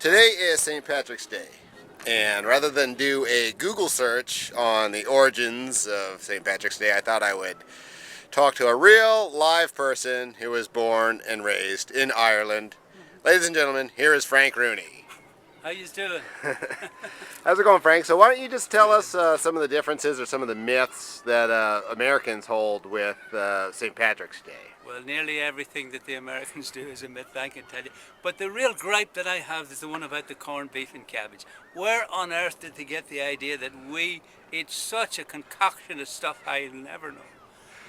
Today is St. Patrick's Day, and rather than do a Google search on the origins of St. Patrick's Day, I thought I would talk to a real live person who was born and raised in Ireland. Ladies and gentlemen, here is Frank Rooney. How you doing? How's it going, Frank? So why don't you just tell us some of the differences or some of the myths that Americans hold with St. Patrick's Day? Well, nearly everything that the Americans do is a myth, I can tell you. But the real gripe that I have is the one about the corned beef and cabbage. Where on earth did they get the idea that we eat such a concoction of stuff? I'll never know.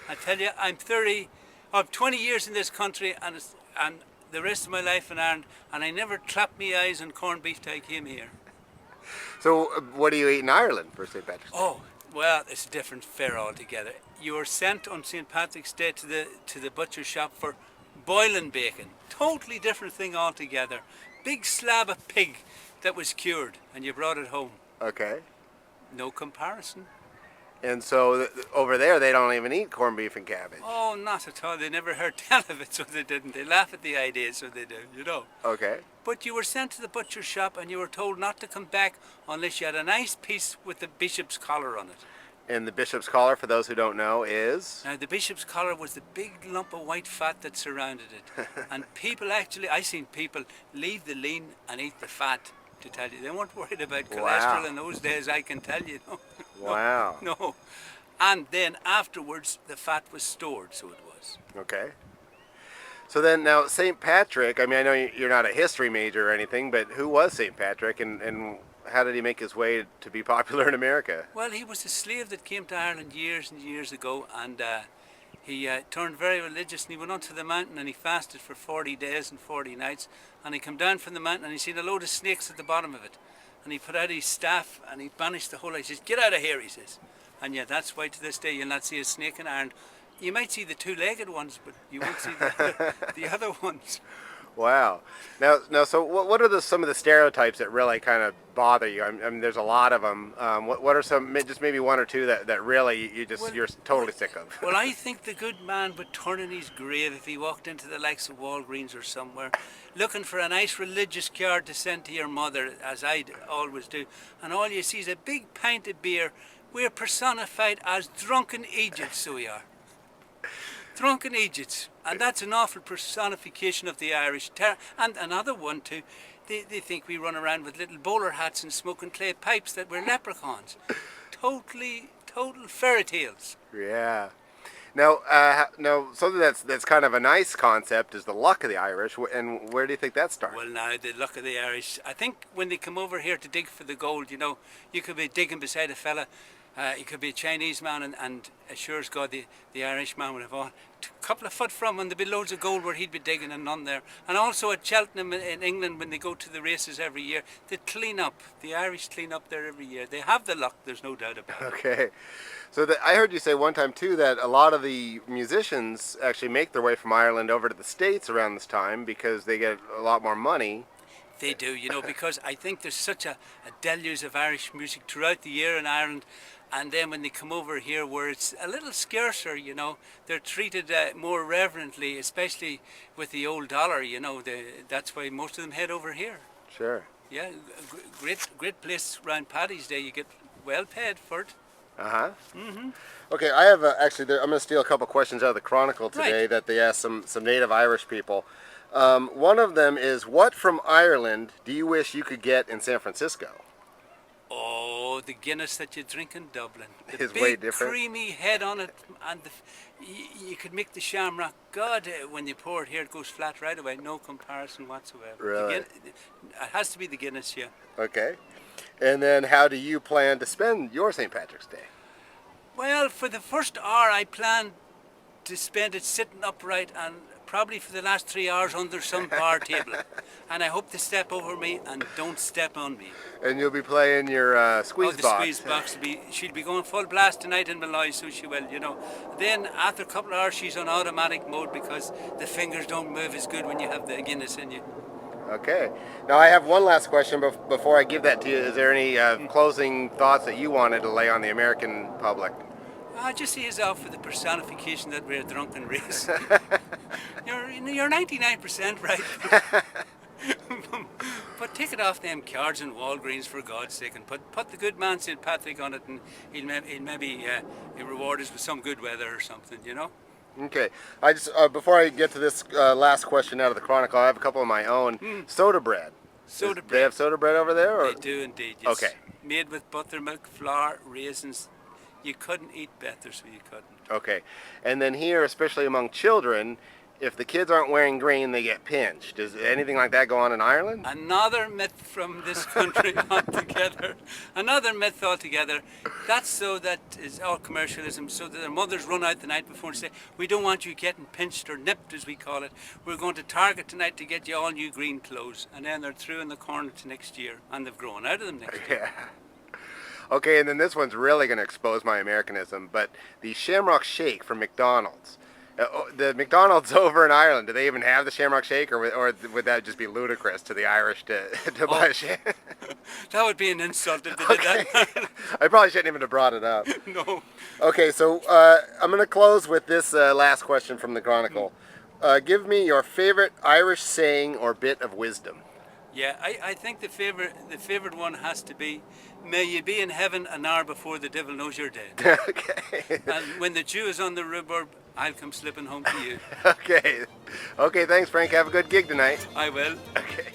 I tell you, I'm 20 years in this country and the rest of my life in Ireland, and I never clapped my eyes on corned beef till I came here. So what do you eat in Ireland for St. Patrick's Day? Oh, well, it's a different fare altogether. You are sent on St. Patrick's Day to the butcher shop for boiling bacon. Totally different thing altogether. Big slab of pig that was cured, and you brought it home. Okay. No comparison. And so over there, they don't even eat corned beef and cabbage. Oh, not at all. They never heard tell of it, so they didn't. They laugh at the idea, so they do, you know. Okay. But you were sent to the butcher shop and you were told not to come back unless you had a nice piece with the bishop's collar on it. And the bishop's collar, for those who don't know, is? Now, the bishop's collar was the big lump of white fat that surrounded it. And people actually, I seen people leave the lean and eat the fat, to tell you. They weren't worried about cholesterol in those days, I can tell you. No. Wow. No. And then afterwards, the fat was stored, so it was. Okay. So then now, St. Patrick, I mean, I know you're not a history major or anything, but who was St. Patrick and how did he make his way to be popular in America? Well, he was a slave that came to Ireland years and years ago, and he turned very religious, and he went onto the mountain and he fasted for 40 days and 40 nights, and he came down from the mountain and he seen a load of snakes at the bottom of it, and he put out his staff and he banished the whole lot. He says, "Get out of here," he says. And yeah, that's why to this day you'll not see a snake in Ireland. You might see the two-legged ones, but you won't see the other ones. Wow. Now, so what are some of the stereotypes that really kind of bother you? I mean, there's a lot of them. What are some, just maybe one or two that really you're totally sick of? Well, I think the good man would turn in his grave if he walked into the likes of Walgreens or somewhere, looking for a nice religious card to send to your mother, as I always do, and all you see is a big pint of beer. We're personified as drunken idiots, so we are. Drunken idiots, and that's an awful personification of the Irish. And another one too, they think we run around with little bowler hats and smoking clay pipes that we're leprechauns. Total fairy tales. Yeah. Now, something that's kind of a nice concept is the luck of the Irish, and where do you think that started? Well, now, the luck of the Irish, I think when they come over here to dig for the gold, you know, you could be digging beside a fella, he could be a Chinese man, and sure as God, the Irish man would have a couple of foot from him, and there'd be loads of gold where he'd be digging and none there. And also at Cheltenham in England, when they go to the races every year, they clean up. The Irish clean up there every year. They have the luck, there's no doubt about it. Okay. So I heard you say one time too that a lot of the musicians actually make their way from Ireland over to the States around this time because they get a lot more money. They do, you know, because I think there's such a deluge of Irish music throughout the year in Ireland, and then when they come over here where it's a little scarcer, you know, they're treated more reverently, especially with the old dollar, you know, that's why most of them head over here. Sure. Yeah, great place around Paddy's Day, you get well paid for it. Uh-huh. Mm-hmm. Okay, I have actually, I'm going to steal a couple questions out of the Chronicle today that they asked some native Irish people. One of them is, what from Ireland do you wish you could get in San Francisco? Oh, the Guinness that you drink in Dublin. The is big way different. Creamy head on it, and you could make the shamrock. God, when you pour it here, it goes flat right away. No comparison whatsoever. Really? It has to be the Guinness, yeah. Okay. And then how do you plan to spend your St. Patrick's Day? Well, for the first hour, I plan to spend it sitting upright, and probably for the last 3 hours under some bar table. And I hope to step over me and don't step on me. And you'll be playing your squeeze box. Oh, the squeeze box. She'll be going full blast tonight in Malloy, so she will, you know. Then after a couple of hours, she's on automatic mode because the fingers don't move as good when you have the Guinness in you. Okay. Now I have one last question before I give that to you. Is there any closing thoughts that you wanted to lay on the American public? I just see us out for the personification that we're a drunken race. You're 99% right. But Take it off them cards in Walgreens for God's sake, and put the good man St. Patrick on it, and he'll maybe reward us with some good weather or something, you know. Okay. I just before I get to this last question out of the Chronicle, I have a couple of my own. Soda bread. Soda They bread. have soda bread over there? Or? They do indeed, yes. Okay. Made with buttermilk, flour, raisins. You couldn't eat better, so you couldn't. Okay. And then here, especially among children, if the kids aren't wearing green, they get pinched. Does anything like that go on in Ireland? Another myth from this country altogether. Another myth altogether. That's so that is all commercialism, so that their mothers run out the night before and say, we don't want you getting pinched or nipped, as we call it. We're going to Target tonight to get you all new green clothes. And then they're through in the corner to next year, and they've grown out of them next year. Yeah. Okay, and then this one's really going to expose my Americanism, but the Shamrock Shake from McDonald's. The McDonald's over in Ireland, do they even have the Shamrock Shake, or would that just be ludicrous to the Irish to buy a shake? That would be an insult if they did that. I probably shouldn't even have brought it up. No. Okay, so I'm going to close with this last question from the Chronicle. Give me your favorite Irish saying or bit of wisdom. Yeah, I think the favorite one has to be, may you be in heaven an hour before the devil knows you're dead. Okay. And when the Jew is on the rhubarb, I'll come slipping home to you. Okay. Okay, thanks, Frank. Have a good gig tonight. I will. Okay.